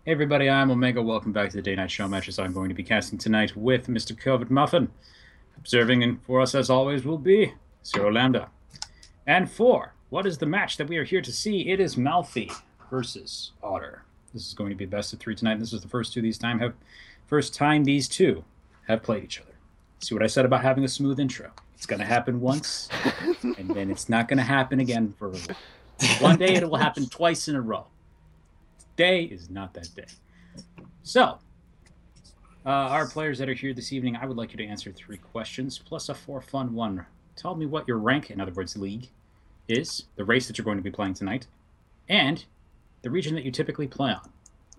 Hey everybody, I'm Omega. Welcome back to the Day Night Show matches I'm going to be casting tonight with Mr. Covid Muffin. Observing for us as always will be Zero Lambda. And for what is the match that we are here to see? It is Malfi versus Ottr. This is going to be best of three tonight. This is the first time these two have played each other. See what I said about having a smooth intro? It's going to happen once, and then it's not going to happen again for a while. One day it will happen twice in a row. Today is not that day. So, our players that are here this evening, I would like you to answer 3 questions, plus a for-fun one. Tell me what your rank, in other words, league, is, the race that you're going to be playing tonight, and the region that you typically play on.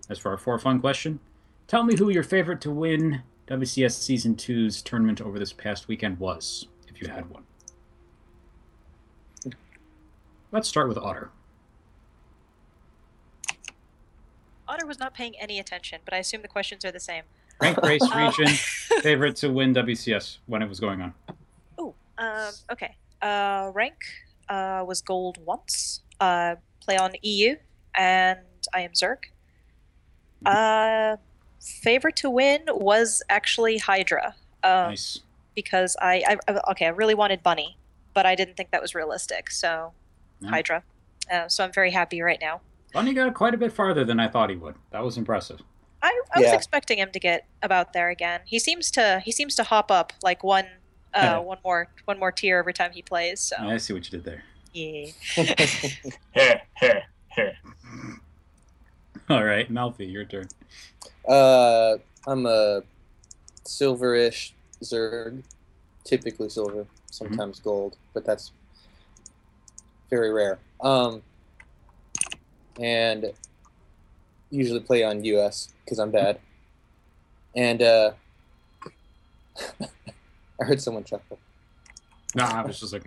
As for our for-fun question, tell me who your favorite to win WCS Season 2's tournament over this past weekend was, if you had one. Let's start with Ottr. Ottr was not paying any attention, but I assume the questions are the same. Rank, race, region, favorite to win WCS when it was going on. Oh, okay. Rank was gold once. Play on EU, and I am Zerg. Favorite to win was actually Hydra. Nice. Because I really wanted Bunny, but I didn't think that was realistic, so no. Hydra. So I'm very happy right now. Bunny got quite a bit farther than I thought he would. That was impressive. I was expecting him to get about there again. He seems to hop up like one more tier every time he plays. So I see what you did there. Yeah. All right, Malfi, your turn. I'm a silverish Zerg, typically silver, sometimes gold, but that's very rare. And usually play on US because I'm bad. And I heard someone chuckle. No, I was just like,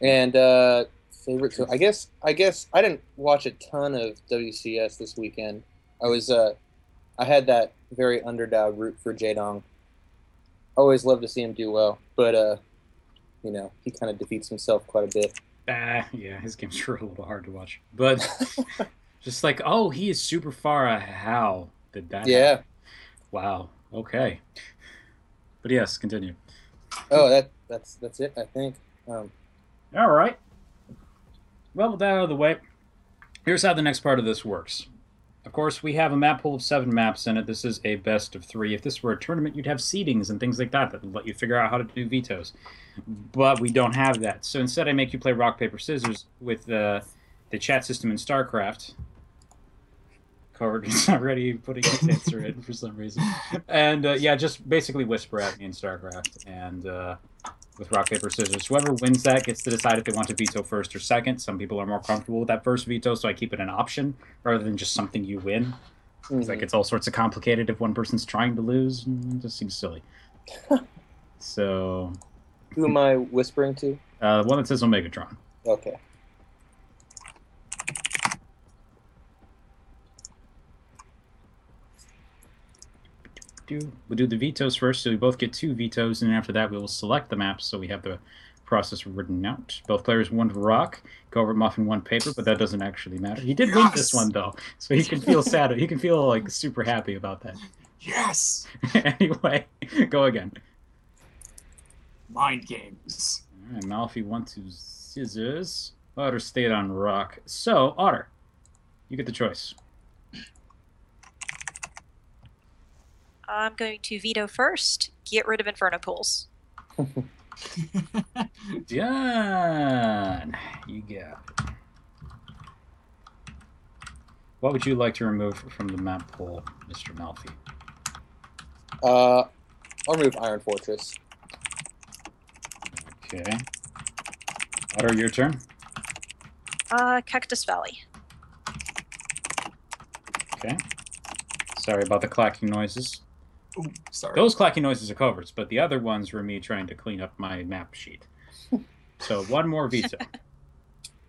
And favorite, so I guess I didn't watch a ton of WCS this weekend. I had that very underdog root for Jaedong. Always love to see him do well, but he kind of defeats himself quite a bit. Yeah, his game's sure a little hard to watch. But just like, oh, he is super far. How did that happen? Wow. Okay. But yes, continue. Oh, that's it, I think. All right. Well, with that out of the way, here's how the next part of this works. Of course, we have a map pool of 7 maps in it. This is a best of 3. If this were a tournament, you'd have seedings and things like that that would let you figure out how to do vetoes. But we don't have that. So instead, I make you play rock, paper, scissors with the chat system in StarCraft. Coward is already putting his answer in for some reason. And just basically whisper at me in StarCraft. And with rock, paper, scissors. Whoever wins that gets to decide if they want to veto first or second. Some people are more comfortable with that first veto, so I keep it an option rather than just something you win. It's like it's all sorts of complicated if one person's trying to lose. It just seems silly. So... Who am I whispering to? The one that says Omegatron. Okay. We'll do the vetoes first, so we both get 2 vetoes, and after that we will select the maps, so we have the process written out. Both players 1 rock, go over Muffin 1 paper, but that doesn't actually matter. He did win this one, though, so he can feel sad. He can feel, like, super happy about that. Yes! Anyway, go again. Mind games. All right, Malfi 1 to scissors. Ottr stayed on rock. So, Ottr, you get the choice. I'm going to veto first. Get rid of Inferno Pools. Done. You got it. What would you like to remove from the map pool, Mr. Malfi? I'll remove Iron Fortress. Okay. Ottr, your turn. Cactus Valley. Okay. Sorry about the clacking noises. Ooh, sorry. Those clacking noises are covers, but the other ones were me trying to clean up my map sheet. So 1 more veto.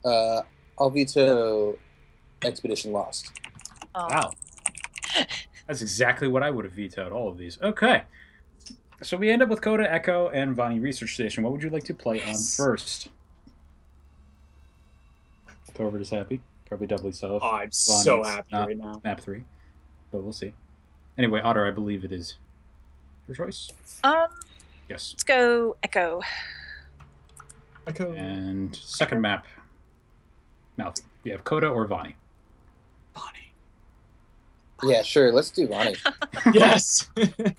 I'll veto Expedition Lost. Oh. Wow. That's exactly what I would have vetoed, all of these. Okay. So we end up with Coda, Echo, and Vonnie Research Station. What would you like to play on first? Covert is happy. Probably doubly so. Oh, I'm so happy right now. Map 3. but we'll see. Anyway, Otter, I believe it is your choice. Yes. Let's go Echo. Echo. And second map, Malfi. You have Coda or Vani? Bonnie. Yeah, sure. Let's do Ronnie. Yes.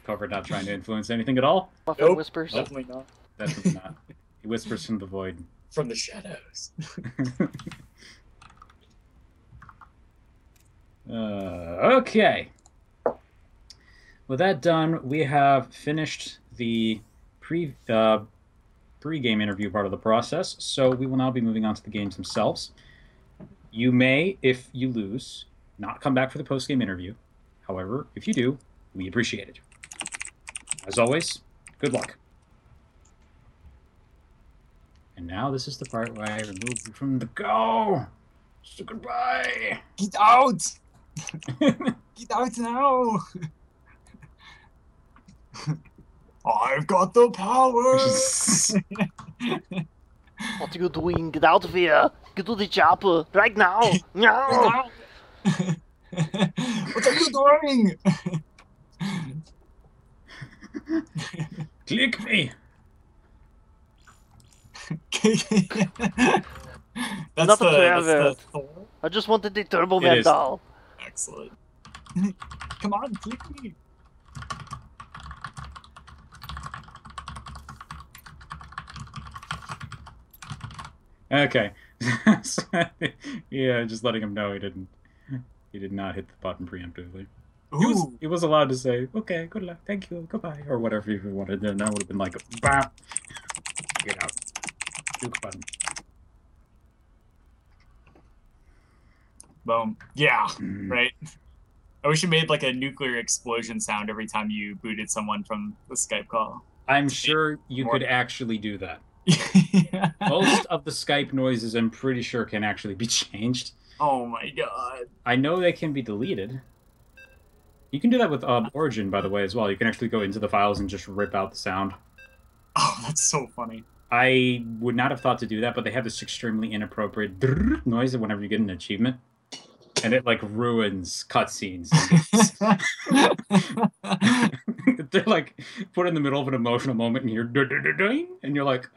Cover not trying to influence anything at all? Muffin Nope. whispers. Definitely not. Definitely not. He whispers from the void. From the shadows. Okay. With that done, we have finished the pre-game interview part of the process, so we will now be moving on to the games themselves. You may, if you lose, not come back for the post-game interview. However, if you do, we appreciate it. As always, good luck. And now this is the part where I remove you from the go. So goodbye. Get out! Get out now! I've got the power! What are you doing? Get out of here! Get to the chopper right now! No! What are you doing? Click me. Not a that's pervert. Thor. I just wanted the Turbo It Man is. doll. Excellent. Come on, click me. Okay. Yeah, just letting him know he didn't. He did not hit the button preemptively. Ooh. He was allowed to say, "Okay, good luck, thank you, goodbye," or whatever if he wanted. Then that would have been like, "Bah, get out, Duke button." Boom. Yeah, Mm. right. I wish you made like a nuclear explosion sound every time you booted someone from the Skype call. I'm sure you More- could actually do that. Yeah. Most of the Skype noises, I'm pretty sure, can actually be changed. Oh my god. I know they can be deleted. You can do that with Origin, by the way, as well. You can actually go into the files and just rip out the sound. Oh, that's so funny. I would not have thought to do that, but they have this extremely inappropriate drrrr noise whenever you get an achievement. And it, like, ruins cutscenes. They're, like, put in the middle of an emotional moment, and you're ding, and you're like,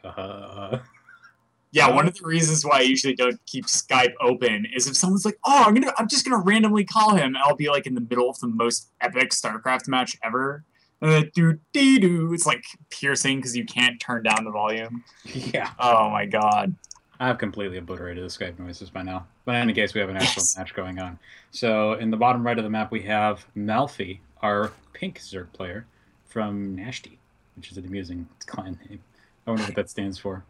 Yeah, one of the reasons why I usually don't keep Skype open is if someone's like, "Oh, I'm just gonna randomly call him," and I'll be like in the middle of the most epic StarCraft match ever, and then do it's like piercing because you can't turn down the volume. Yeah. Oh my god. I've completely obliterated the Skype noises by now. But in any case, we have an actual match going on. So in the bottom right of the map, we have Malfi, our pink Zerg player from Nashti, which is an amusing clan name. I wonder what that stands for.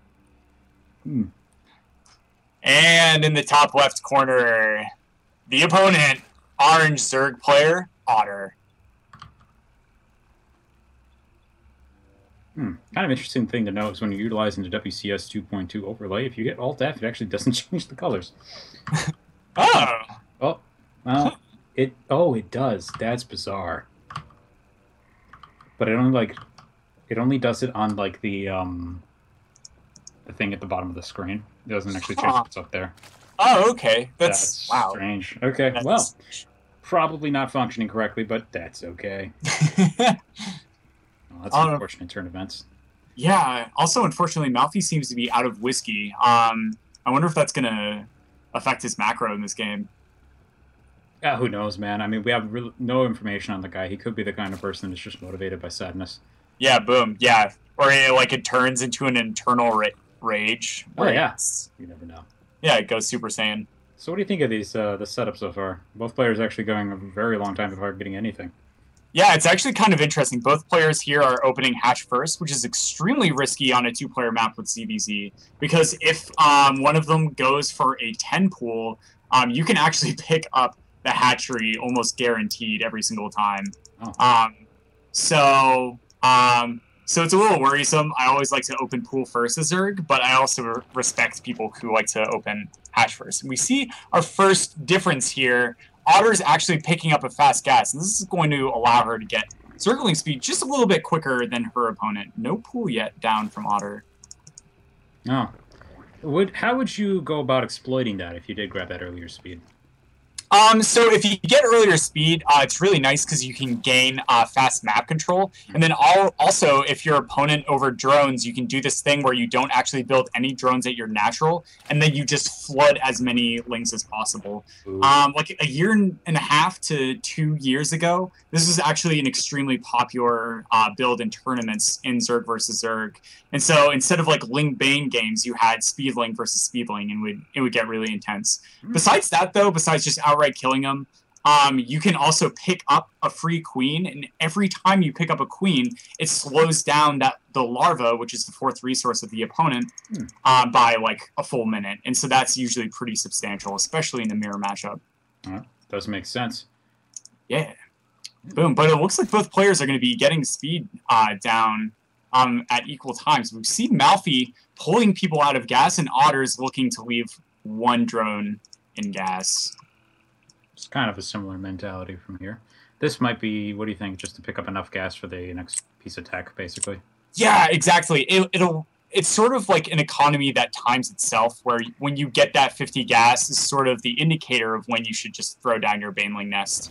And in the top left corner, the opponent, orange Zerg player, Ottr. Kind of interesting thing to note is when you're utilizing the WCS 2.2 overlay, if you get Alt F, it actually doesn't change the colors. Oh. Oh, well, it does. That's bizarre. But it only does it on like the thing at the bottom of the screen. It doesn't actually change what's up there. Oh, okay. That's wow. Strange. Okay, That's- well, probably not functioning correctly, but that's okay. Well, that's an unfortunate turn of events. Yeah. Also, unfortunately, Malfi seems to be out of whiskey. I wonder if that's gonna affect his macro in this game. Yeah, who knows, man? I mean, we have no information on the guy. He could be the kind of person that's just motivated by sadness. Yeah. Boom. Yeah. Or it turns into an internal rage. Oh, where yeah. it's- You never know. Yeah. It goes Super Saiyan. So what do you think of these the setup so far? Both players actually going a very long time before getting anything. Yeah, it's actually kind of interesting. Both players here are opening hatch first, which is extremely risky on a two-player map with ZVZ. Because if one of them goes for a 10 pool, you can actually pick up the hatchery almost guaranteed every single time. Oh. So it's a little worrisome. I always like to open pool first as Zerg, but I also respect people who like to open hatch first. And we see our first difference here. Otter's actually picking up a fast gas, and this is going to allow her to get circling speed just a little bit quicker than her opponent. No pool yet down from Ottr. Oh. How would you go about exploiting that if you did grab that earlier speed? So if you get earlier speed, it's really nice because you can gain fast map control. And then also, if your opponent over drones, you can do this thing where you don't actually build any drones at your natural, and then you just flood as many lings as possible. Like a year and a half to 2 years ago, this was actually an extremely popular build in tournaments in Zerg versus Zerg. And so instead of like Ling Bane games, you had Speedling versus Speedling, and it would get really intense. Besides that, though, besides just outright killing them, you can also pick up a free queen, and every time you pick up a queen, it slows down the larva, which is the 4th resource of the opponent, by like a full minute. And so that's usually pretty substantial, especially in the mirror matchup. Does make sense. Yeah. Boom. But it looks like both players are going to be getting speed down at equal times. We see Malfi pulling people out of gas, and Ottr's looking to leave 1 drone in gas. It's kind of a similar mentality from here. This might be, what do you think, just to pick up enough gas for the next piece of tech, basically? Yeah, exactly. It's sort of like an economy that times itself, where when you get that 50 gas is sort of the indicator of when you should just throw down your Baneling nest.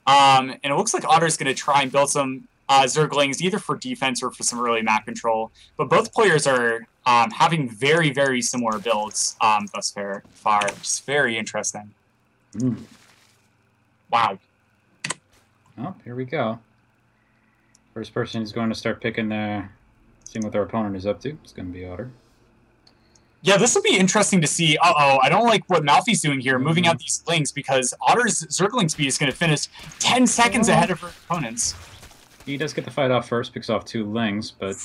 And it looks like Ottr's going to try and build some Zerglings, either for defense or for some early map control. But both players are having very, very similar builds thus far. It's very interesting. Wow. Oh, here we go. First person is going to start picking, seeing what their opponent is up to. It's going to be Ottr. Yeah, this will be interesting to see. I don't like what Malfi's doing here, moving out these lings, because Ottr's Zergling speed is going to finish 10 seconds ahead of her opponents. He does get the fight off first, picks off 2 lings, but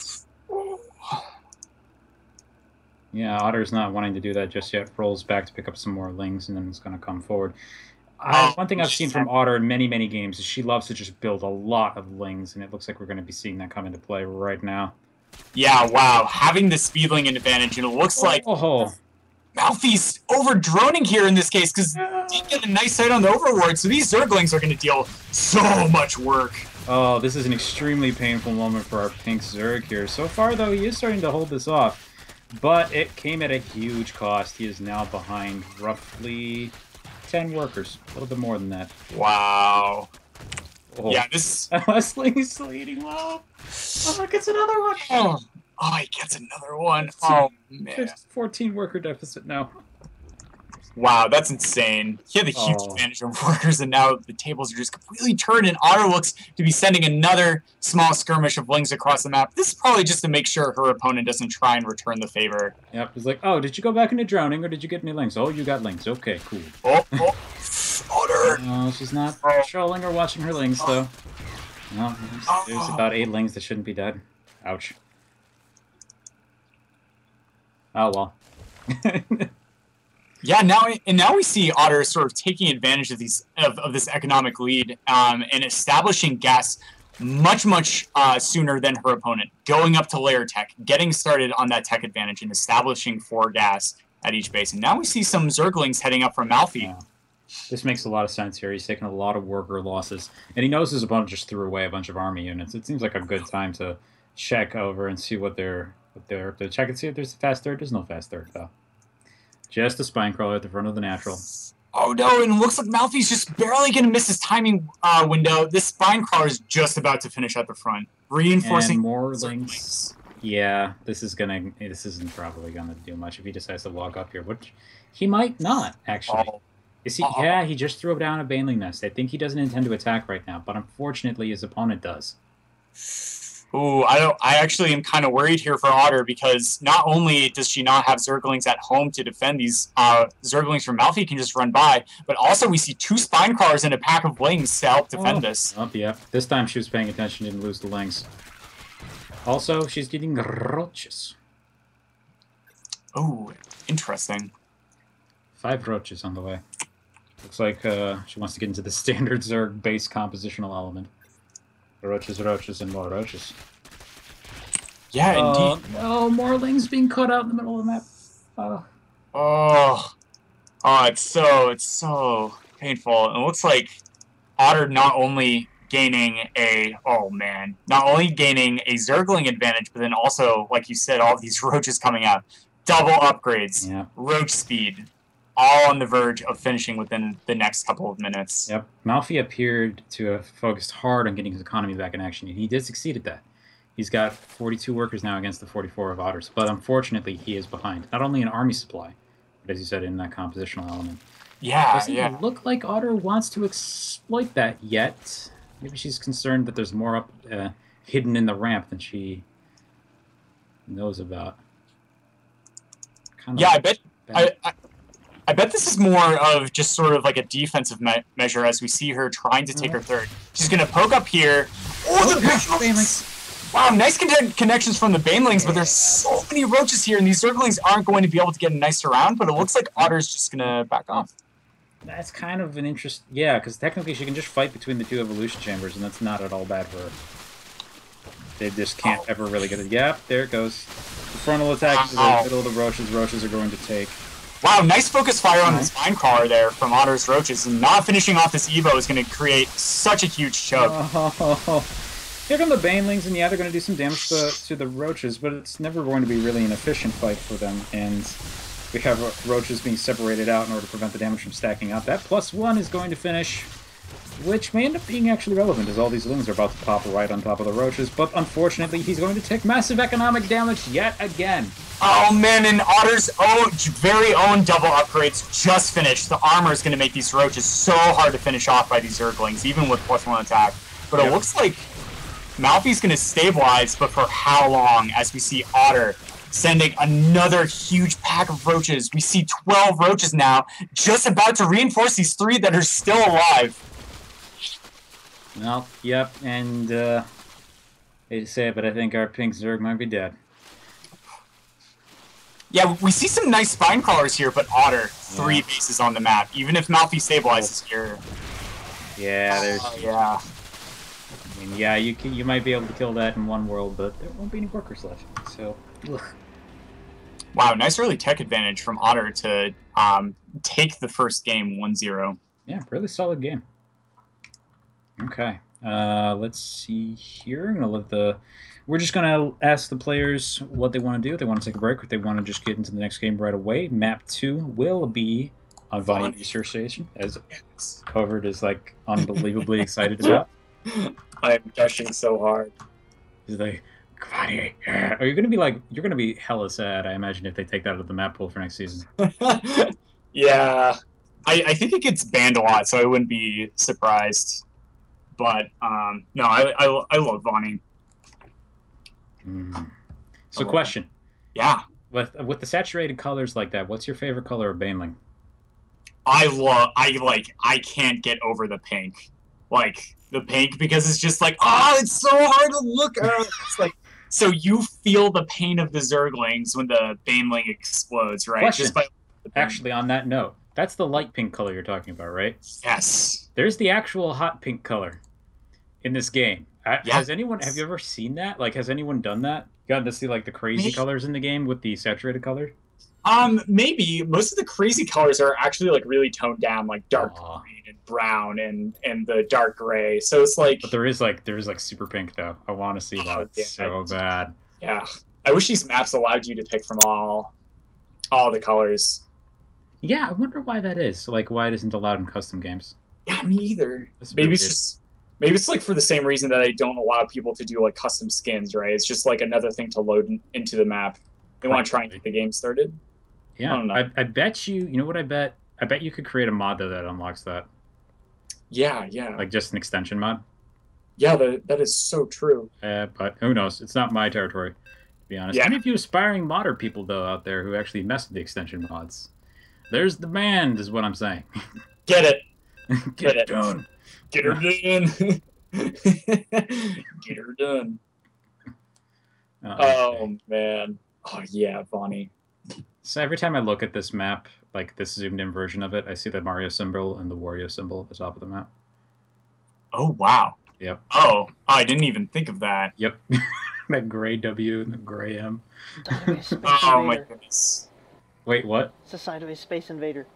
yeah, Ottr's not wanting to do that just yet. Rolls back to pick up some more lings, and then it's going to come forward. One thing I've seen from Ottr in many, many games is she loves to just build a lot of lings, and it looks like we're going to be seeing that come into play right now. Yeah, wow. Having the speedling advantage, and it looks like Malfi's over-droning here in this case, because he did get a nice sight on the overward, so these Zerglings are going to deal so much work. Oh, this is an extremely painful moment for our pink Zerg here. So far, though, he is starting to hold this off, but it came at a huge cost. He is now behind roughly 10 workers, a little bit more than that. Wow. Oh. Yeah, this... Leslie is still eating low. Oh, gets another one. Oh, he gets another one. Oh, man. There's 14 worker deficit now. Wow, that's insane. He had a huge advantage over workers, and now the tables are just completely turned, and Ottr looks to be sending another small skirmish of lings across the map. This is probably just to make sure her opponent doesn't try and return the favor. Yep, he's like, oh, did you go back into drowning, or did you get any lings? Oh, you got lings. Okay, cool. Oh, Ottr! No, she's not trolling or watching her lings, though. No, there's about 8 lings that shouldn't be dead. Ouch. Oh, well. Yeah, now we see Ottr sort of taking advantage of this economic lead and establishing gas much sooner than her opponent, going up to layer tech, getting started on that tech advantage, and establishing 4 gas at each base. And now we see some Zerglings heading up from Malfi. Yeah. This makes a lot of sense here. He's taking a lot of worker losses, and he knows his opponent just threw away a bunch of army units. It seems like a good time to check over and see what they're check and see if there's a fast third. There's no fast third though. Just a spine crawler at the front of the natural. Oh no, and it looks like Malfi's just barely going to miss his timing window. This spine crawler is just about to finish at the front. Reinforcing and more links. Yeah, this isn't probably gonna do much if he decides to walk up here, which he might not, actually. Is he? Yeah, he just threw down a Baneling nest. I think he doesn't intend to attack right now, but unfortunately his opponent does. Ooh, I actually am kind of worried here for Ottr, because not only does she not have Zerglings at home to defend these Zerglings from Malfi can just run by, but also we see 2 spine crawlers and a pack of lings to help defend this. Oh, yeah. This time she was paying attention, didn't lose the lings. Also, she's getting roaches. Oh, interesting. 5 roaches on the way. Looks like she wants to get into the standard Zerg base compositional element. Roaches, and more roaches. Yeah, indeed. No, more lings being cut out in the middle of the map. It's so painful. And it looks like Ottr not only gaining a Zergling advantage, but then also, like you said, all of these roaches coming out. Double upgrades. Yeah. Roach speed. all on the verge of finishing within the next couple of minutes. Yep. Malfi appeared to have focused hard on getting his economy back in action. He did succeed at that. He's got 42 workers now against the 44 of Ottr's, but unfortunately he is behind. Not only in army supply, but as you said, in that compositional element. Yeah, Doesn't look like Ottr wants to exploit that yet. Maybe she's concerned that there's more up hidden in the ramp than she knows about. Yeah, I bet this is more of just sort of like a defensive measure as we see her trying to take her third. She's going to poke up here. Oh, the Banelings! Wow, nice connections from the Banelings, but there's so many roaches here, and these Zerglings aren't going to be able to get a nice round, but it looks like Otter's just going to back off. That's kind of an interest... Yeah, because technically she can just fight between the two evolution chambers, and that's not at all bad for her. They just can't ever really get it. Yep, there it goes. The frontal attack is in the middle of the roaches. Roaches are going to take... Wow, nice focus fire on the spine crawler there from Otter's roaches, and not finishing off this Evo is going to create such a huge choke. Oh. Here come the Banelings, and yeah, they're going to do some damage to the roaches, but it's never going to be really an efficient fight for them, and we have roaches being separated out in order to prevent the damage from stacking up. That +1 is going to finish, which may end up being actually relevant, as all these lings are about to pop right on top of the roaches, but unfortunately he's going to take massive economic damage yet again. Oh man, and Otter's very own double upgrades just finished. The armor is going to make these roaches so hard to finish off by these Zerglings, even with +1 attack. But it looks like Malfi's going to stabilize, but for how long? As we see Ottr sending another huge pack of roaches. We see 12 roaches now, just about to reinforce these 3 that are still alive. Well, yep, and hate to say it, but I think our pink Zerg might be dead. Yeah, we see some nice spine crawlers here, but Ottr, 3 bases on the map. Even if Malfi stabilizes here. Yeah, there's... yeah. I mean, yeah, you might be able to kill that in one world, but there won't be any workers left, so... Ugh. Wow, nice early tech advantage from Ottr to take the first game 1-0. Yeah, really solid game. Okay, let's see here. I'm gonna let we're just gonna ask the players what they want to do. If they want to take a break, or if they want to just get into the next game right away. Map 2 will be on Vine Research Station, as Covered is like unbelievably excited about. I am gushing so hard. He's like, Kvani. Are you gonna be like? You're gonna be hella sad, I imagine, if they take that out of the map pool for next season. Yeah, I think it gets banned a lot, so I wouldn't be surprised. But no, I love Vonnie. So, question. Yeah. With the saturated colors like that, what's your favorite color of Baneling? I can't get over the pink. Like the pink, because it's just like, it's so hard to look at. It's like, so you feel the pain of the Zerglings when the Baneling explodes, right? Question. Just by Actually, on that note, that's the light pink color you're talking about, right? Yes. There's the actual hot pink color in this game. Have you ever seen that? Like, has anyone done that? Gotten to see like the crazy colors in the game with the saturated color? Maybe. Most of the crazy colors are actually like really toned down, like dark green and brown and the dark gray. So it's like, but there is like super pink though. I want to see that. It's so bad. Yeah. I wish these maps allowed you to pick from all the colors. Yeah, I wonder why that is. Like, why it isn't allowed in custom games. Yeah, me either. Maybe it's like for the same reason that I don't allow people to do like custom skins, right? It's just like another thing to load into the map. They want to try and get the game started. Yeah, I bet you know what I bet? I bet you could create a mod that unlocks that. Yeah. Like just an extension mod. Yeah, that is so true. But who knows? It's not my territory, to be honest. Yeah. Any of you aspiring modder people, though, out there who actually mess with the extension mods, there's the band, is what I'm saying. Get it. Get it done. Get her done. Get her done. Oh, man. Oh, yeah, Vonnie. So every time I look at this map, like this zoomed-in version of it, I see the Mario symbol and the Wario symbol at the top of the map. Oh, wow. Yep. Oh, I didn't even think of that. Yep. That gray W and the gray M. Oh, my goodness. Wait, what? It's a sideways space invader.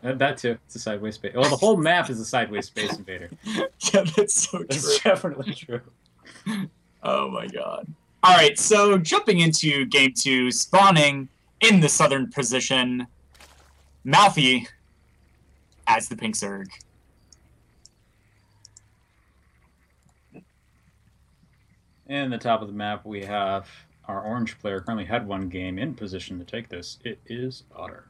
That too. It's a sideways space. Well, the whole map is a sideways space invader. Yeah, that's so true. That's definitely true. Oh my god. Alright, so jumping into game 2, spawning in the southern position. Malfi as the Pink Zerg. In the top of the map, we have our orange player currently had one game in position to take this. It is Ottr.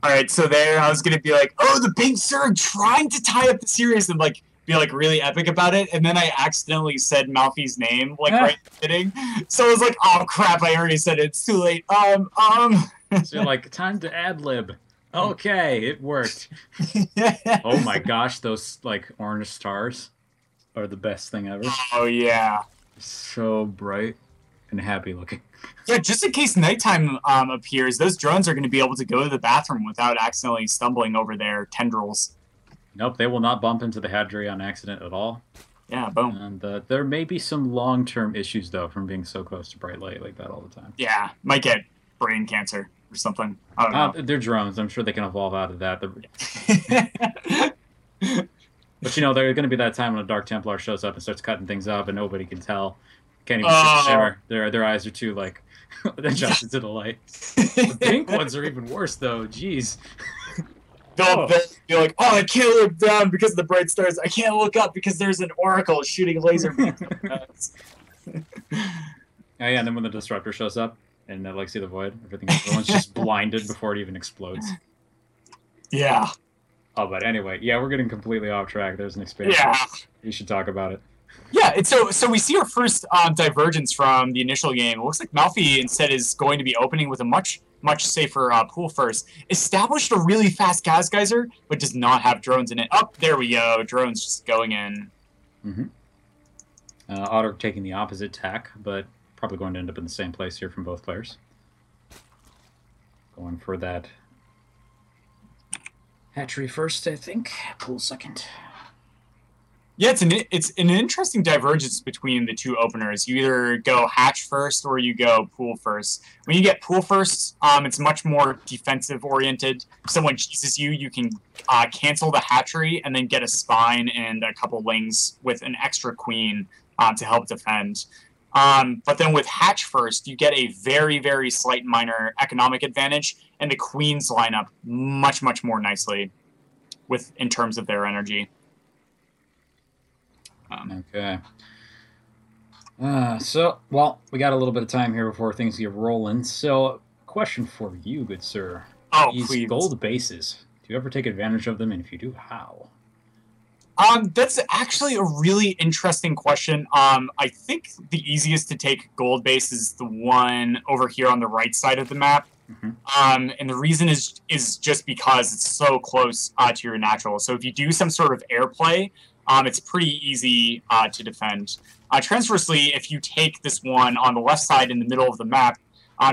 All right, so there I was gonna be like, oh, the Pink Zerg trying to tie up the series and like be like really epic about it, and then I accidentally said Malfi's name like right at the beginning. So I was like, oh crap, I already said it. It's too late. So you're like, time to ad lib. Okay, it worked. Oh my gosh, those like orange stars are the best thing ever. Oh yeah. So bright and happy looking. Yeah, just in case nighttime appears, those drones are going to be able to go to the bathroom without accidentally stumbling over their tendrils. Nope, they will not bump into the hatchery on accident at all. Yeah, boom. And there may be some long-term issues, though, from being so close to bright light like that all the time. Yeah, might get brain cancer or something. I don't know. They're drones. I'm sure they can evolve out of that. But, you know, there's going to be that time when a Dark Templar shows up and starts cutting things up and nobody can tell. Can't even see the shimmer. Their eyes are too, like, adjusted to the light. The pink ones are even worse, though. Jeez. They'll be like, oh, I can't look down because of the bright stars. I can't look up because there's an oracle shooting laser beams. Oh, yeah, and then when the disruptor shows up and they like see the void, everyone's just blinded before it even explodes. Yeah. Oh, but anyway, yeah, we're getting completely off track. There's an expansion. Yeah. You should talk about it. Yeah, and so we see our first divergence from the initial game. It looks like Malfi instead is going to be opening with a much safer pool first. Established a really fast gas geyser, but does not have drones in it. Oh, there we go. Drones just going in. Mm-hmm. Ottr taking the opposite tack, but probably going to end up in the same place here from both players. Going for that hatchery first, I think. Pool second. Yeah, it's an interesting divergence between the two openers. You either go hatch first or you go pool first. When you get pool first, it's much more defensive oriented. If someone cheeses you, you can cancel the hatchery and then get a spine and a couple wings with an extra queen to help defend. But then with hatch first, you get a very, very slight minor economic advantage, and the queens line up much, much more nicely in terms of their energy. Okay. Well, we got a little bit of time here before things get rolling. So, question for you, good sir. Oh, These please. gold bases, do you ever take advantage of them? And if you do, how? That's actually a really interesting question. I think the easiest to take gold base is the one over here on the right side of the map. Mm-hmm. And the reason is just because it's so close to your natural. So if you do some sort of airplay, it's pretty easy to defend. Transversely, if you take this one on the left side in the middle of the map,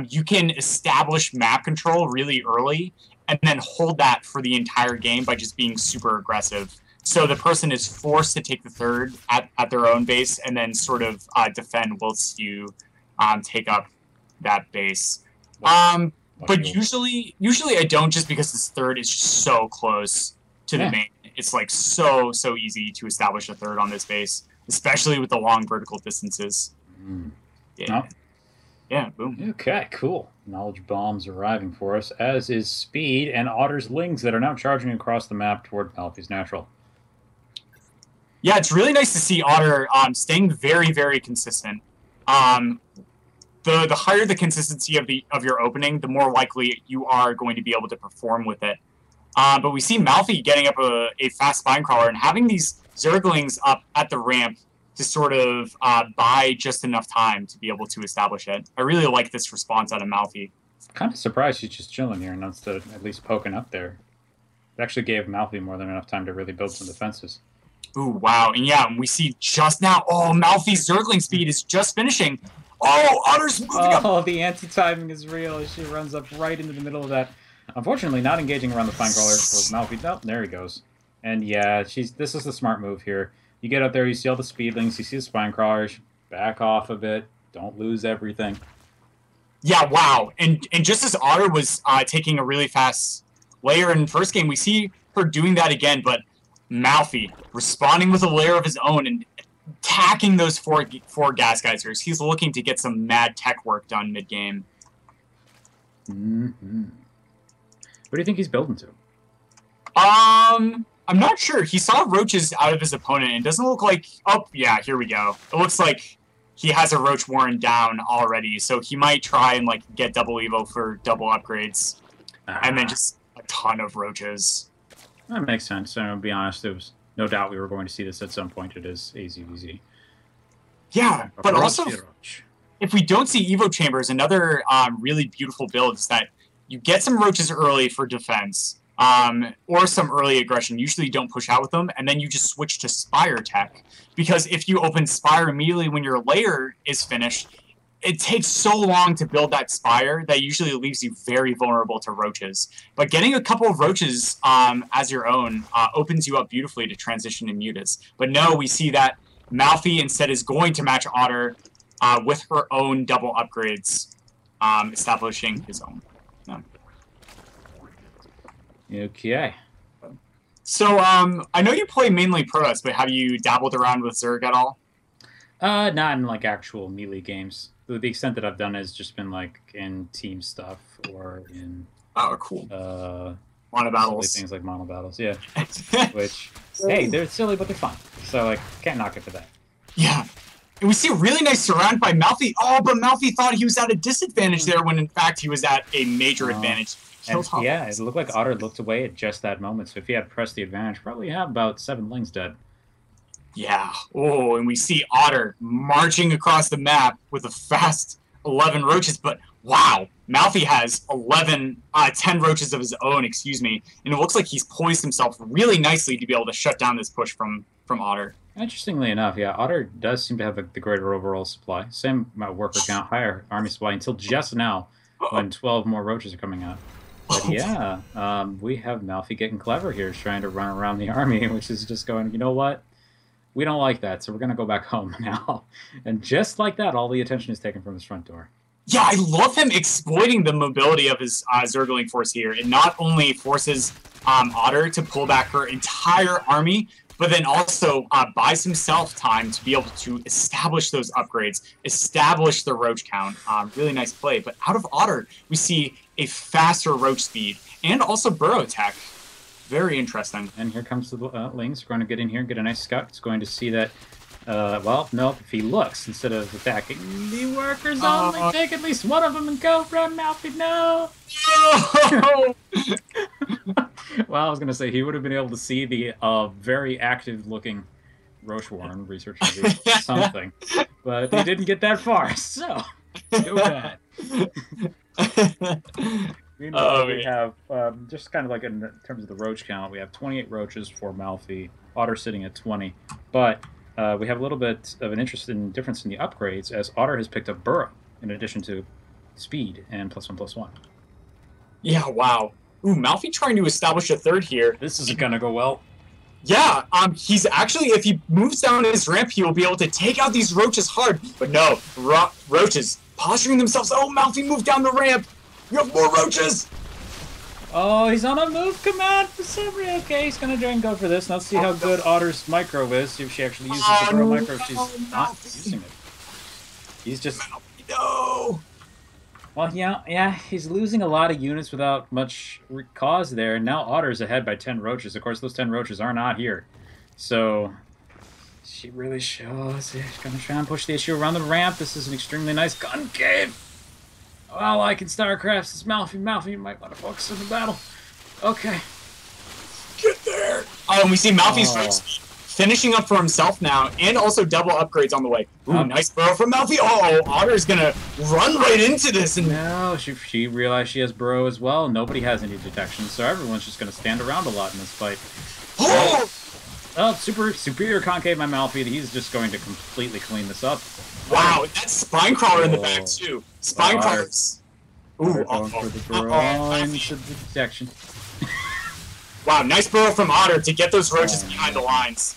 you can establish map control really early and then hold that for the entire game by just being super aggressive. So the person is forced to take the third at their own base and then sort of defend whilst you take up that base. But usually I don't, just because this third is just so close to the main. It's like so easy to establish a third on this base, especially with the long vertical distances. Yeah. Oh. Yeah, boom. Okay, cool. Knowledge bombs arriving for us, as is speed and Ottr's lings that are now charging across the map toward Malfi's natural. Yeah, it's really nice to see Ottr staying very, very consistent. The higher the consistency of your opening, the more likely you are going to be able to perform with it. But we see Malfi getting up a fast spine crawler and having these Zerglings up at the ramp to sort of buy just enough time to be able to establish it. I really like this response out of Malfi. Kind of surprised she's just chilling here and instead of at least poking up there. It actually gave Malfi more than enough time to really build some defenses. Ooh, wow. And yeah, we see just now, Malfi's Zergling speed is just finishing. Oh, Ottr's moving up. Oh, the anti-timing is real as she runs up right into the middle of that. Unfortunately, not engaging around the spine crawler for Malfi. Nope, there he goes. And yeah, this is the smart move here. You get up there, you see all the speedlings, you see the spine crawlers, back off a bit, don't lose everything. Yeah, wow. And just as Ottr was taking a really fast layer in the first game, we see her doing that again, but Malfi responding with a layer of his own and attacking those four gas geysers. He's looking to get some mad tech work done mid-game. Mm-hmm. What do you think he's building to? I'm not sure. He saw roaches out of his opponent, and it doesn't look like... Oh, yeah, here we go. It looks like he has a roach warren down already, so he might try and, like, get double evo for double upgrades. And then just a ton of roaches. That makes sense. And to be honest, there was no doubt we were going to see this at some point. It is AZVZ. Yeah, but also, if we don't see evo chambers, another really beautiful build is that you get some roaches early for defense. Or some early aggression. Usually you don't push out with them, and then you just switch to Spire tech. Because if you open Spire immediately when your layer is finished, it takes so long to build that Spire that usually leaves you very vulnerable to roaches. But getting a couple of roaches as your own opens you up beautifully to transition to mutas. But no, we see that Malfi instead is going to match Ottr with her own double upgrades, establishing his own. Okay. So, I know you play mainly Protoss, but have you dabbled around with Zerg at all? Not in, like, actual melee games. To the extent that I've done has just been, like, in team stuff or in... Oh, cool. Mono battles. Things like mono battles, yeah. Which, hey, they're silly, but they're fun. So, like, can't knock it for that. Yeah. And we see a really nice surround by Malfi. Oh, but Malfi thought he was at a disadvantage there when, in fact, he was at a major advantage. And, yeah, it looked like Ottr looked away at just that moment. So if he had pressed the advantage, probably have about 7 lings dead. Yeah. Oh, and we see Ottr marching across the map with a fast 11 roaches. But wow, Malfi has 10 roaches of his own, excuse me. And it looks like he's poised himself really nicely to be able to shut down this push from Ottr. Interestingly enough, yeah, Ottr does seem to have the greater overall supply. Same worker count, higher army supply until just now when 12 more roaches are coming out. But yeah, we have Malfi getting clever here, trying to run around the army, which is just going, you know what? We don't like that, so we're going to go back home now. And just like that, all the attention is taken from his front door. Yeah, I love him exploiting the mobility of his Zergling force here. It not only forces Ottr to pull back her entire army, but then also buys himself time to be able to establish those upgrades, establish the roach count. Really nice play. But out of Ottr, we see a faster roach speed and also burrow attack. Very interesting. And here comes the Lings. We're going to get in here and get a nice scout. It's going to see that, well, nope, if he looks, instead of attacking the workers only, take at least one of them and go run Malfi, no! Well, I was going to say, he would have been able to see the very active-looking Roche Warren researching something, but he didn't get that far, so too bad. Meanwhile, we have, just kind of like in terms of the roach count, we have 28 roaches for Malfi, Ottr sitting at 20, but we have a little bit of an interesting difference in the upgrades, as Ottr has picked up Burrow, in addition to speed and +1/+1. Yeah, wow. Ooh, Malfi trying to establish a third here. This isn't going to go well. Yeah, he's actually, if he moves down his ramp, he will be able to take out these roaches hard. But no, roaches posturing themselves. Oh, Malfi moved down the ramp. You have more roaches. Oh, he's on a move command for some reason. Okay, he's going to try and go for this. Let's see how good Otter's micro is. See if she actually uses the burrow micro. She's not using it. He's just... No! Well, yeah, he's losing a lot of units without much cause there. And now Otter's ahead by 10 roaches. Of course, those 10 roaches are not here. So, she really shows it. She's going to try and push the issue around the ramp. This is an extremely nice gun cave. Well, I can StarCraft. It's Malfi. Malfi, you might want to focus on the battle. Okay. Get there. Oh, and we see Malfi's finishing up for himself now, and also double upgrades on the way. Ooh, nice burrow from Malfi. Oh, Otter's gonna run right into this. And no, she realized she has burrow as well. Nobody has any detection, so everyone's just gonna stand around a lot in this fight. Oh, superior concave by Malfi. He's just going to completely clean this up. Wow, that's Spine Crawler in the back too. Spine Crawlers. Ooh, for the burrow into the detection. Wow, nice burrow from Ottr to get those roaches behind the lines.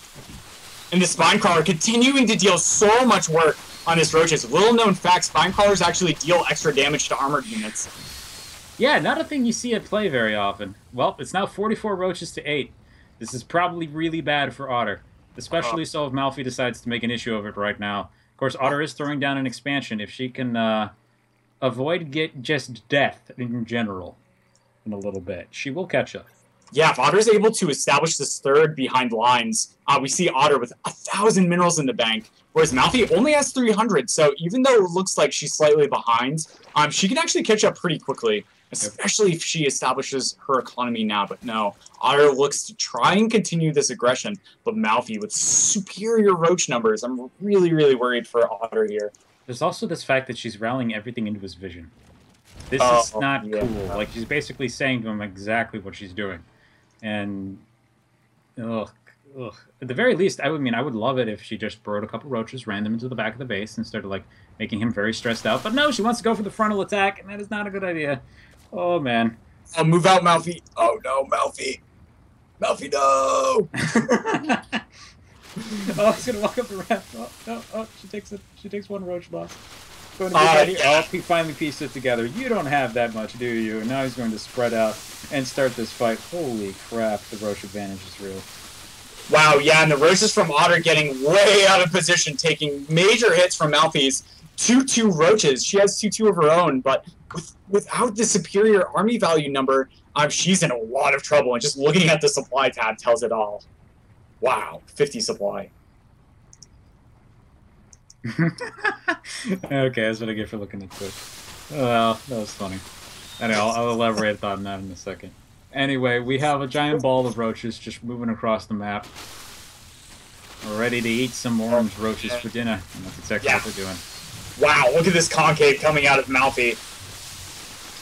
And the Spine Crawler continuing to deal so much work on his roaches. Little known fact, Spine Crawlers actually deal extra damage to armored units. Yeah, not a thing you see at play very often. Well, it's now 44 roaches to 8. This is probably really bad for Ottr. Especially so if Malfi decides to make an issue of it right now. Of course, Ottr is throwing down an expansion. If she can... avoid just death in general in a little bit. She will catch up. Yeah, if Ottr's able to establish this third behind lines, we see Ottr with 1,000 minerals in the bank, whereas Malfi only has 300. So even though it looks like she's slightly behind, she can actually catch up pretty quickly, especially if she establishes her economy now. But no, Ottr looks to try and continue this aggression, but Malfi with superior roach numbers. I'm really, really worried for Ottr here. There's also this fact that she's rallying everything into his vision. This is not cool. Like, she's basically saying to him exactly what she's doing. And, at the very least, I would love it if she just burrowed a couple roaches, ran them into the back of the base, and started, like, making him very stressed out. But no, she wants to go for the frontal attack, and that is not a good idea. Oh, man. Oh, move out, Malfi. Oh, no, Malfi. Malfi, no! Oh, he's going to walk up the ramp. Oh, no, she takes one roach loss. Going to be oh, he finally pieced it together. You don't have that much, do you? And now he's going to spread out and start this fight. Holy crap, the roach advantage is real. Wow, yeah, and the roaches from Ottr getting way out of position, taking major hits from Malfi's 2-2 roaches. She has 2-2 of her own, but without the superior army value number, she's in a lot of trouble. And just looking at the supply tab tells it all. Wow, 50 supply. Okay, that's what I get for looking at Twitch. Well, that was funny. Anyway, I'll elaborate on that in a second. Anyway, we have a giant ball of roaches just moving across the map. We're ready to eat some orange roaches for dinner, and that's exactly what they're doing. Wow, look at this concave coming out of Malfi.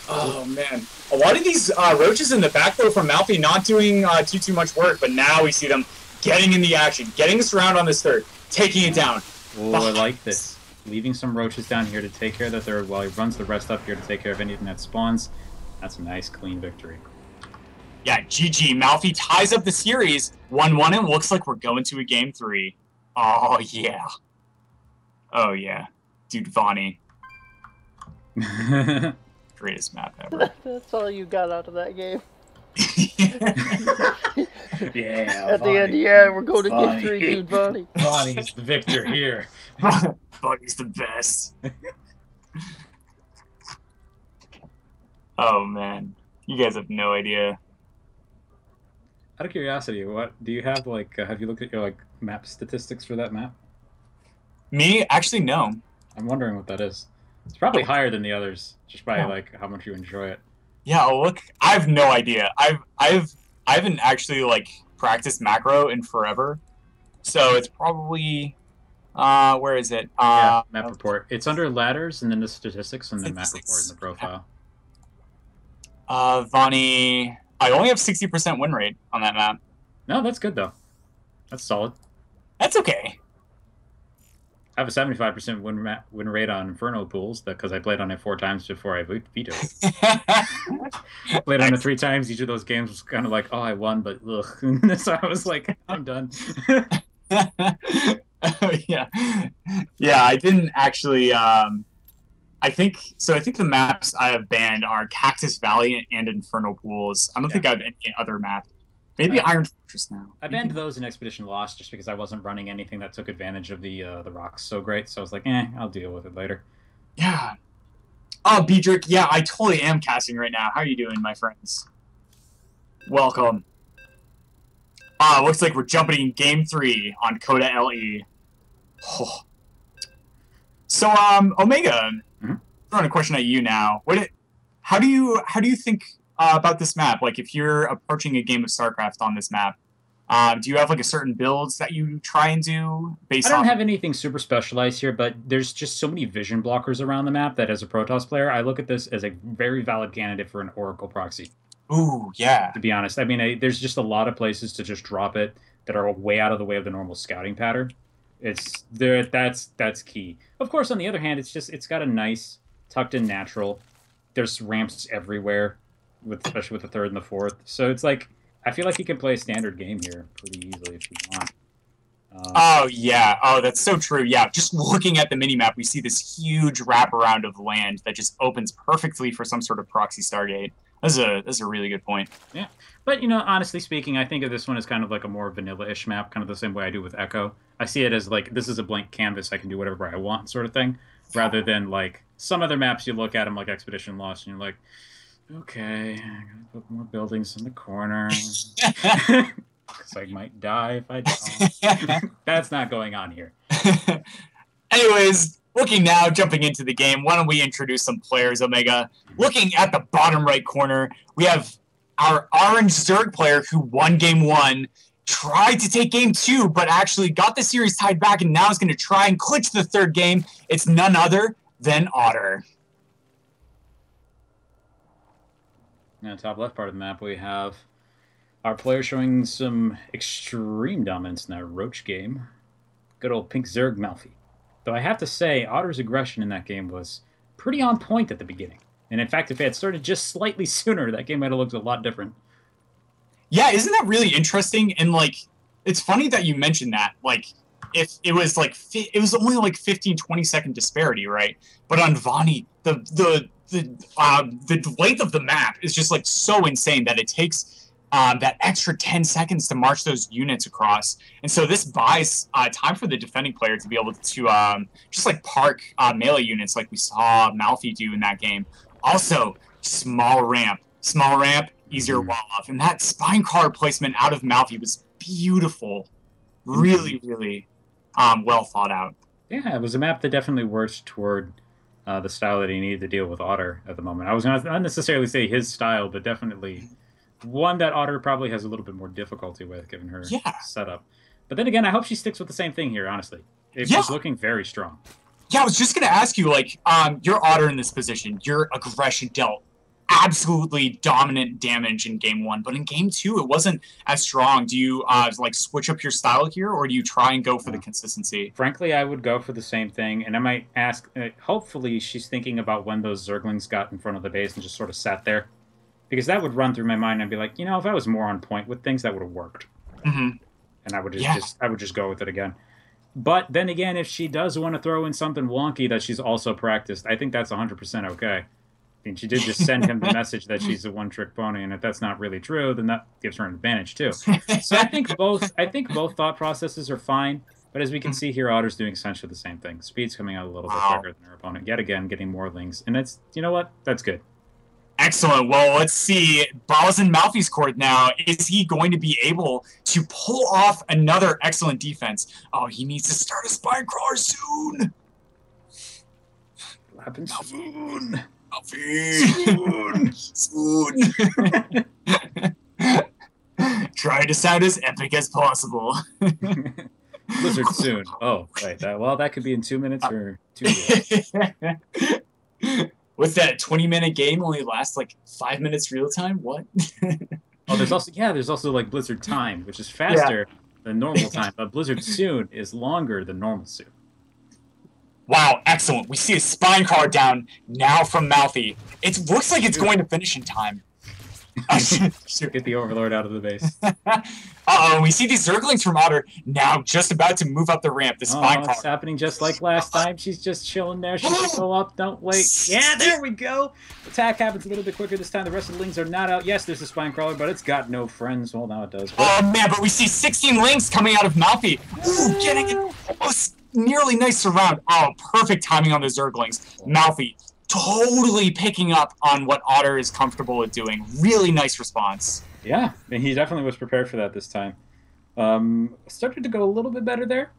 Oh, man. A lot of these roaches in the back, though, from Malfi not doing too much work, but now we see them getting in the action, getting us around on this third, taking it down. Oh, I like this. Leaving some roaches down here to take care of the third while he runs the rest up here to take care of anything that spawns. That's a nice, clean victory. Yeah, GG. Malfi ties up the series 1-1, and looks like we're going to a game 3. Oh, yeah. Oh, yeah. Dude, Vonnie. Greatest map ever. That's all you got out of that game. Yeah. At the end, yeah, we're going to game 3, dude, Vonnie. Vonnie's the victor here. Vonnie's the best. Oh, man. You guys have no idea. Out of curiosity, what do you have, like, have you looked at your, like, map statistics for that map? Me? Actually, no. I'm wondering what that is. It's probably higher than the others, just by, like, how much you enjoy it. Yeah, look, I have no idea. I haven't actually, like, practiced macro in forever. So it's probably, where is it? Yeah, map report. It's under ladders, and then the statistics, and then map report in the profile. Vonnie, I only have 60% win rate on that map. No, that's good, though. That's solid. That's okay. I have a 75% win rate on Inferno pools because I played on it 4 times before I vetoed. Played on it 3 times. Each of those games was kind of like, oh, I won, but ugh. So I was like, I'm done. Yeah, I didn't actually. I think the maps I have banned are Cactus Valley and Inferno pools. I don't think I have any other map. Maybe Iron Fortress now. I banned those in Expedition Lost just because I wasn't running anything that took advantage of the rocks so great. So I was like, I'll deal with it later. Yeah. Oh, Beedrick, yeah, I totally am casting right now. How are you doing, my friends? Welcome. Looks like we're jumping in Game 3 on Coda LE. Oh. So, Omega, throwing a question at you now. How do you think about this map? Like, if you're approaching a game of StarCraft on this map, do you have like a certain builds that you try and do based on? I don't have anything super specialized here, but there's just so many vision blockers around the map that as a Protoss player, I look at this as a very valid candidate for an Oracle proxy. Ooh, yeah. To be honest, I mean, there's just a lot of places to just drop it that are way out of the way of the normal scouting pattern. It's there. That's key. Of course, on the other hand, it's got a nice tucked in natural. There's ramps everywhere, especially with the 3rd and the 4th. So it's like I feel like you can play a standard game here pretty easily if you want. Oh yeah. Oh, that's so true. Yeah. Just looking at the minimap, we see this huge wraparound of land that just opens perfectly for some sort of proxy Stargate. That's a really good point. Yeah. But, honestly speaking, I think of this one as kind of like a more vanilla-ish map, kind of the same way I do with Echo. I see it as like, this is a blank canvas, I can do whatever I want sort of thing. rather than like some other maps you look at them like Expedition Lost and you're like, okay, I gotta put more buildings in the corner because I might die if I don't. That's not going on here. Anyways, looking now, jumping into the game, why don't we introduce some players, Omega? Looking at the bottom right corner, we have our orange Zerg player who won game 1, tried to take game 2, but actually got the series tied back and now is going to try and clinch the 3rd game. It's none other than Ottr. Now, top left part of the map, we have our player showing some extreme dominance in that Roach game. Good old pink Zerg Malfi. Though I have to say, Otter's aggression in that game was pretty on point at the beginning. And in fact, if it had started just slightly sooner, that game might have looked a lot different. Yeah, isn't that really interesting? And, like, it's funny that you mentioned that. Like, if it was, like, it was only, like, 15, 20-second disparity, right? But on Vani, the length of the map is just, like, so insane that it takes that extra 10 seconds to march those units across. And so this buys time for the defending player to be able to just, like, park melee units like we saw Malfi do in that game. Also, small ramp, easier wall off. And that spine crawler placement out of Malfi was beautiful. Really, really well thought out. Yeah, it was a map that definitely worked toward the style that he needed to deal with Ottr at the moment. I was going to not necessarily say his style, but definitely one that Ottr probably has a little bit more difficulty with, given her setup. But then again, I hope she sticks with the same thing here, honestly. She's looking very strong. Yeah, I was just going to ask you, like, your Ottr in this position, your aggression dealt absolutely dominant damage in game 1, but in game 2, it wasn't as strong. Do you, like, switch up your style here, or do you try and go for the consistency? Frankly, I would go for the same thing, and I might ask, hopefully she's thinking about when those Zerglings got in front of the base and just sort of sat there. Because that would run through my mind and I'd be like, you know, if I was more on point with things, that would have worked. Mm-hmm. And I would just go with it again. But then again, if she does want to throw in something wonky that she's also practiced, I think that's 100% okay. I mean, she did just send him the message that she's a one-trick pony, and if that's not really true, then that gives her an advantage too. So I think both thought processes are fine. But as we can see here, Otter's doing essentially the same thing. Speed's coming out a little bit quicker than her opponent. Yet again, getting more lings. And it's, you know what? That's good. Excellent. Well, let's see. Ball's in Malfi's court now. Is he going to be able to pull off another excellent defense? Oh, he needs to start a spine crawler soon. What happens soon? Malfi. Soon. Try to sound as epic as possible. Blizzard soon. Oh, right. That could be in 2 minutes or 2 years. With that 20-minute game only lasts like 5 minutes real time? What? Oh, there's also like Blizzard time, which is faster than normal time, but Blizzard soon is longer than normal soon. Wow, excellent. We see a spine crawler down now from Malfi. It looks like it's going to finish in time. Get the Overlord out of the base. Uh-oh, we see these Zerglings from Ottr now just about to move up the ramp. The spine crawler. It's happening just like last time. She's just chilling there. She's going to go up. Don't wait. Yeah, there we go. Attack happens a little bit quicker this time. The rest of the lings are not out. Yes, there's a spine crawler, but it's got no friends. Well, now it does. Oh, man, but we see 16 lings coming out of Malfi. Ooh, getting it. Almost nearly nice surround. Oh, perfect timing on the Zerglings. Malfi totally picking up on what Ottr is comfortable with doing. Really nice response. Yeah, and he definitely was prepared for that this time. Started to go a little bit better there.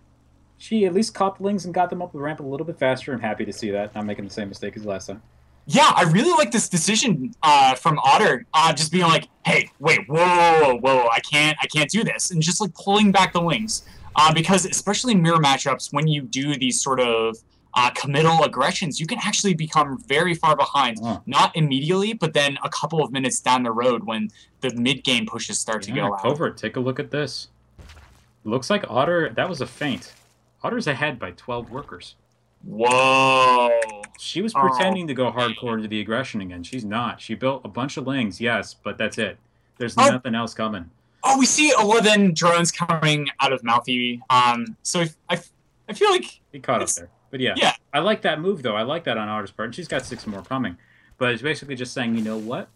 She at least caught the lings and got them up the ramp a little bit faster. I'm happy to see that. Not making the same mistake as last time. Yeah, I really like this decision from Ottr, just being like, hey, wait, whoa, I can't do this. And just like pulling back the lings. Because especially in mirror matchups, when you do these sort of committal aggressions, you can actually become very far behind. Not immediately, but then a couple of minutes down the road when the mid-game pushes start to go out. Covert, take a look at this. Looks like Ottr, that was a feint. Otter's ahead by 12 workers. Whoa. She was pretending to go hardcore into the aggression again. She's not. She built a bunch of lings, yes, but that's it. There's nothing else coming. Oh, we see 11 drones coming out of Malfi. So I feel like he caught up there. But yeah, I like that move, though. I like that on Otter's part. And she's got 6 more coming. But it's basically just saying, you know what?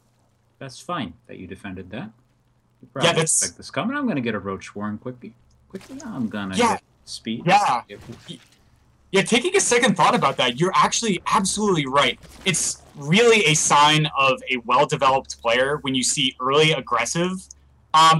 That's fine that you defended that. You probably expect this coming. I'm going to get a Roach Warren quickly. I'm going to get speed. Yeah. Yeah, taking a second thought about that, you're actually absolutely right. It's really a sign of a well-developed player when you see early aggressive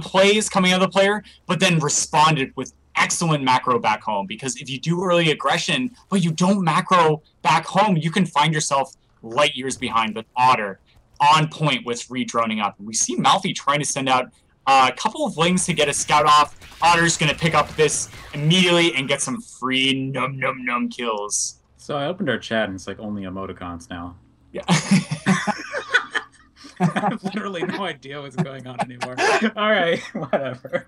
plays coming out of the player, but then responded with excellent macro back home. Because if you do early aggression, but you don't macro back home, you can find yourself light years behind. But Ottr, on point with redroning up. We see Malfi trying to send out a couple of lings to get a scout off. Otter's going to pick up this immediately and get some free num kills. So I opened our chat and it's like only emoticons now. Yeah. I have literally no idea what's going on anymore. All right, whatever.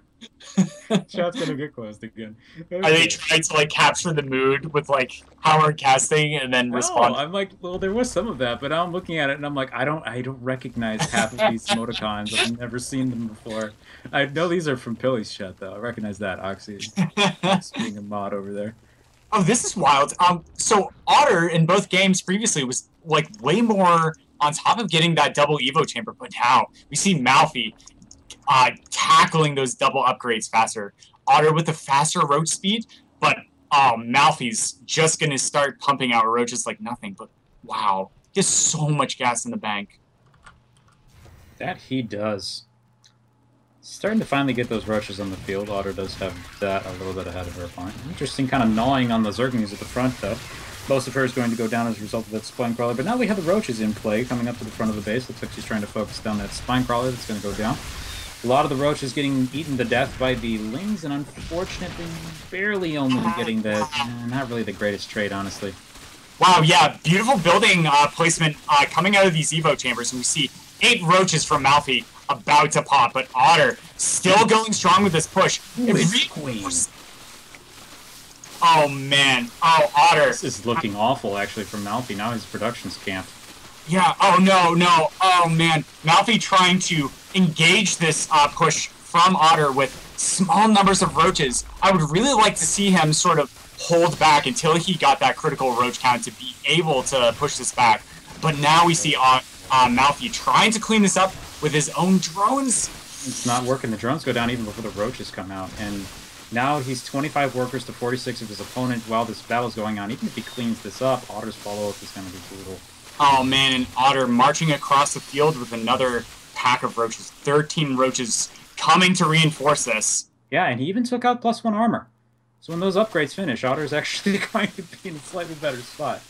Chat's gonna get closed again. Okay. Are they trying to like capture the mood with like how we're casting and then respond? I'm like, well, there was some of that, but now I'm looking at it and I'm like, I don't recognize half of these emoticons. I've never seen them before. I know these are from Pilly's chat though. I recognize that. Oxy is being a mod over there. Oh, this is wild. So Ottr in both games previously was like way more on top of getting that double Evo chamber, but now we see Malfi tackling those double upgrades faster. Ottr with the faster roach speed, but Malfi's just gonna start pumping out roaches like nothing. But wow, just so much gas in the bank. That he does. Starting to finally get those roaches on the field. Ottr does have that a little bit ahead of her opponent. Interesting kind of gnawing on the Zerglings at the front, though. Most of her is going to go down as a result of that Spine Crawler, but now we have the roaches in play coming up to the front of the base. Looks like she's trying to focus down that Spine Crawler that's going to go down. A lot of the roaches getting eaten to death by the lings, and unfortunately, barely only getting the... not really the greatest trade, honestly. Wow, yeah, beautiful building placement coming out of these Evo chambers, and we see 8 roaches from Malfi about to pop, but Ottr still going strong with this push. Queen. Oh, man. Oh, Ottr. This is looking awful, actually, for Malfi. Now his production's camped. Yeah, oh, no. Oh, man. Malfi trying to engage this push from Ottr with small numbers of roaches. I would really like to see him sort of hold back until he got that critical roach count to be able to push this back. But now we see Malfi trying to clean this up with his own drones. It's not working. The drones go down even before the roaches come out. And now he's 25 workers to 46 of his opponent while this battle's going on. Even if he cleans this up, Otter's follow-up is going to be brutal. Oh, man, and Ottr marching across the field with another pack of roaches. 13 roaches coming to reinforce this. Yeah, and he even took out +1 armor. So when those upgrades finish, Otter's actually going to be in a slightly better spot.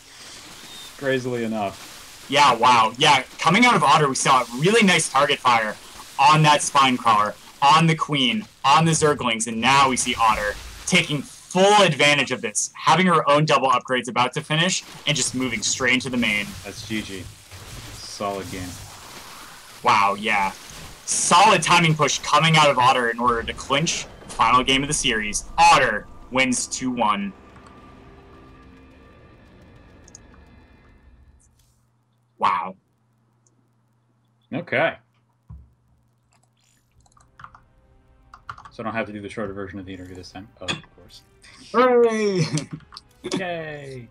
Crazily enough. Yeah, wow. Yeah, coming out of Ottr, we saw a really nice target fire on that Spine Crawler, on the Queen, on the Zerglings, and now we see Ottr taking full advantage of this, having her own double upgrades about to finish, and just moving straight into the main. That's GG. Solid game. Wow, yeah. Solid timing push coming out of Ottr in order to clinch the final game of the series. Ottr wins 2-1. Wow. Okay. So I don't have to do the shorter version of the interview this time. Oh, of course. Hooray! Yay!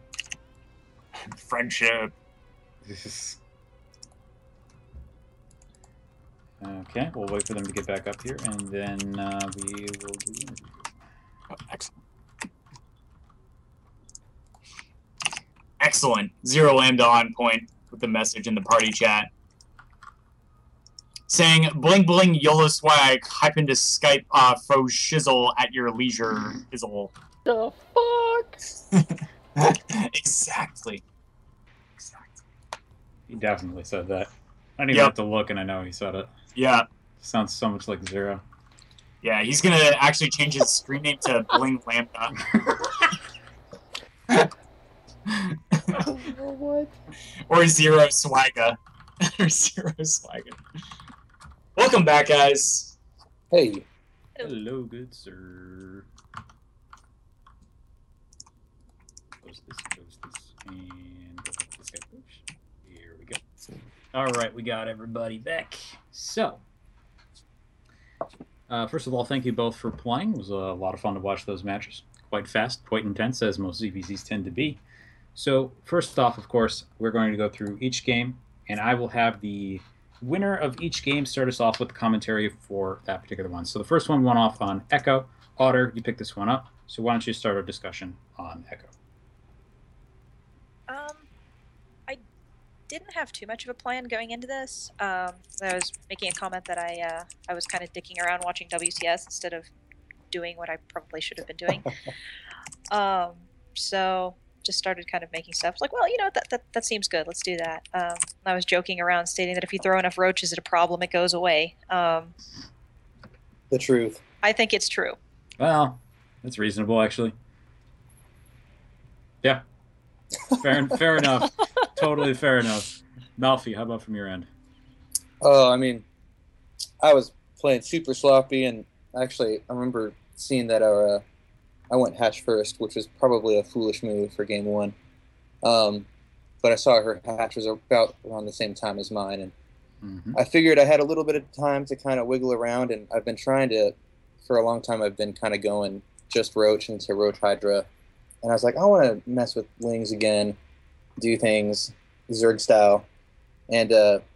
Friendship. Okay, we'll wait for them to get back up here, and then we will do the interview. Oh, excellent. Excellent. Zero Lambda on point with the message in the party chat. Saying, bling bling YOLO swag, hype into Skype faux shizzle at your leisure, izzle. The fuck? Exactly. He definitely said that. I don't even have to look, and I know he said it. Yeah. Sounds so much like Zero. Yeah, he's gonna actually change his screen name to Bling Lambda. What? Or Zero Swagga. Or Zero Swagga. Welcome back, guys. Hey. Hello, good sir. Close this, and go back to this guy push. Here we go. Alright, we got everybody back. So, first of all, thank you both for playing. It was a lot of fun to watch those matches. Quite fast, quite intense, as most ZVZs tend to be. So, first off, of course, we're going to go through each game, and I will have the winner of each game start us off with the commentary for that particular one. So the first one went off on Echo. Ottr, you picked this one up, so why don't you start our discussion on Echo? didn't have too much of a plan going into this. I was making a comment that I was kind of dicking around watching WCS instead of doing what I probably should have been doing. So just started kind of making stuff like, well, that seems good. Let's do that. I was joking around, stating that if you throw enough roaches at a problem, it goes away. The truth. I think it's true. Well, that's reasonable, actually. Yeah. Fair enough. Totally fair enough. Malfi, how about from your end? Oh, I mean, I was playing super sloppy, and actually, I remember seeing that I went hatch first, which was probably a foolish move for game one. But I saw her hatch was about around the same time as mine, and I figured I had a little bit of time to kind of wiggle around, and I've been trying to, for a long time, I've been kind of going just Roach into Roach Hydra. And I was like, I want to mess with Lings again, do things Zerg style. And,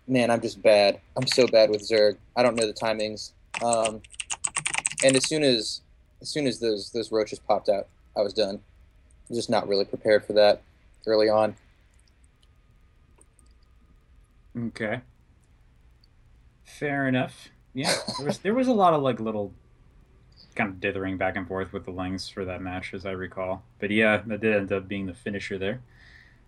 man, I'm just bad. I'm so bad with Zerg. I don't know the timings. And as soon as those roaches popped out, I was done. I'm just not really prepared for that early on. Okay. Fair enough. Yeah, there was a lot of like little kind of dithering back and forth with the Lings for that match, as I recall. But yeah, that did end up being the finisher there.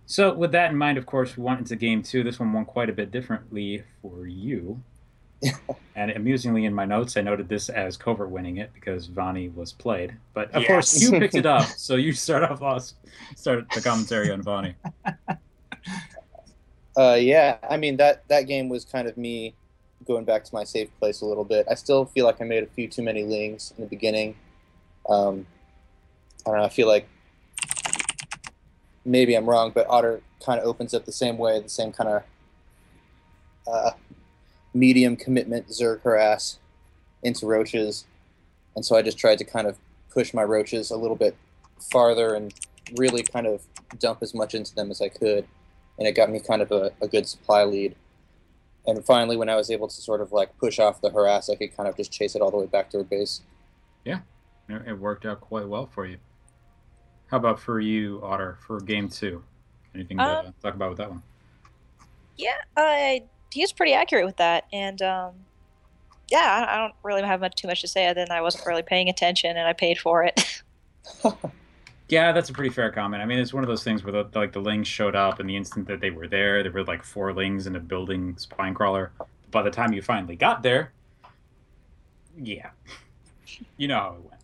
So with that in mind, of course, we went into game two. This one went quite a bit differently for you. And amusingly, in my notes, I noted this as Covert winning it because Vani was played. But of course, you picked it up, so you start the commentary on Vani. Yeah, I mean that game was kind of me going back to my safe place a little bit. I still feel like I made a few too many Lings in the beginning. I don't know, I feel like maybe I'm wrong, but Ottr kind of opens up the same way, the same kind of medium commitment Zerg harass into roaches. And so I just tried to kind of push my roaches a little bit farther and really kind of dump as much into them as I could. And it got me kind of a good supply lead. And finally, when I was able to sort of like push off the harass, I could kind of just chase it all the way back to her base. Yeah, it worked out quite well for you. How about for you, Ottr, for game two? Anything to talk about with that one? Yeah, he was pretty accurate with that. And yeah, I don't really have too much to say other than I wasn't really paying attention and I paid for it. Yeah, that's a pretty fair comment. I mean, it's one of those things where the Lings showed up, and the instant that they were there were like 4 Lings in a building spine crawler. By the time you finally got there, yeah, you know how it went,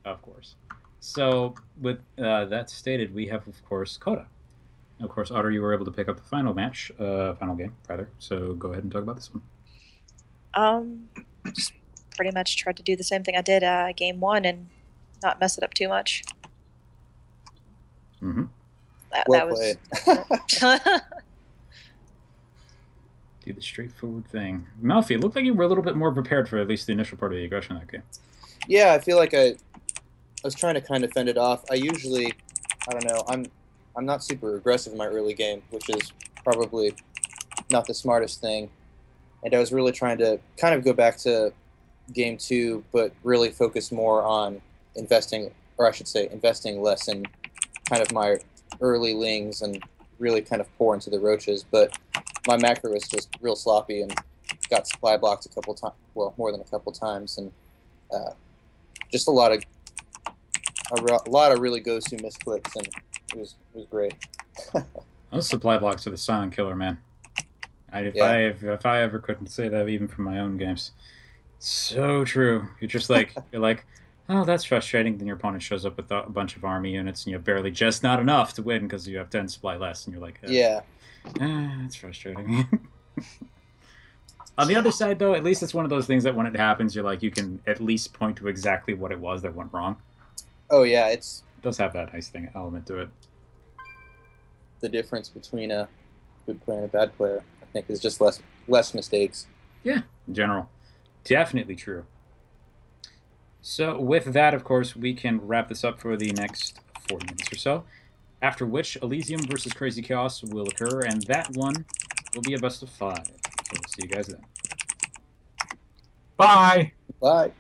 of course. So with that stated, we have, of course, Coda. Of course, Ottr, you were able to pick up the final game, rather. So go ahead and talk about this one. Just pretty much tried to do the same thing I did game one and not mess it up too much. Mm-hmm. Well played. Do the straightforward thing. Malfi, it looked like you were a little bit more prepared for at least the initial part of the aggression in that game. Yeah, I feel like I was trying to kind of fend it off. I don't know, I'm not super aggressive in my early game, which is probably not the smartest thing. And I was really trying to kind of go back to game two, but really focus more on investing less in kind of my early Lings and really kind of pour into the roaches. But my macro was just real sloppy and got supply blocked a couple times, well, more than a couple times, and just a lot of really go-to misclicks, and it was great. Those supply blocks are the silent killer, man. If I ever couldn't say that even from my own games, so true. You're like, oh, that's frustrating. Then your opponent shows up with a bunch of army units, and you have barely just not enough to win because you have 10 supply less, and you're like, yeah, it's frustrating. On the other side, though, at least it's one of those things that when it happens, you're like, you can at least point to exactly what it was that went wrong. Oh yeah, it does have that nice element to it. The difference between a good player and a bad player, I think, is just less mistakes. Yeah, in general. Definitely true. So with that, of course, we can wrap this up for the next 40 minutes or so, after which Elysium versus Crazy Chaos will occur, and that one will be a best of 5. So we'll see you guys then. Bye! Bye!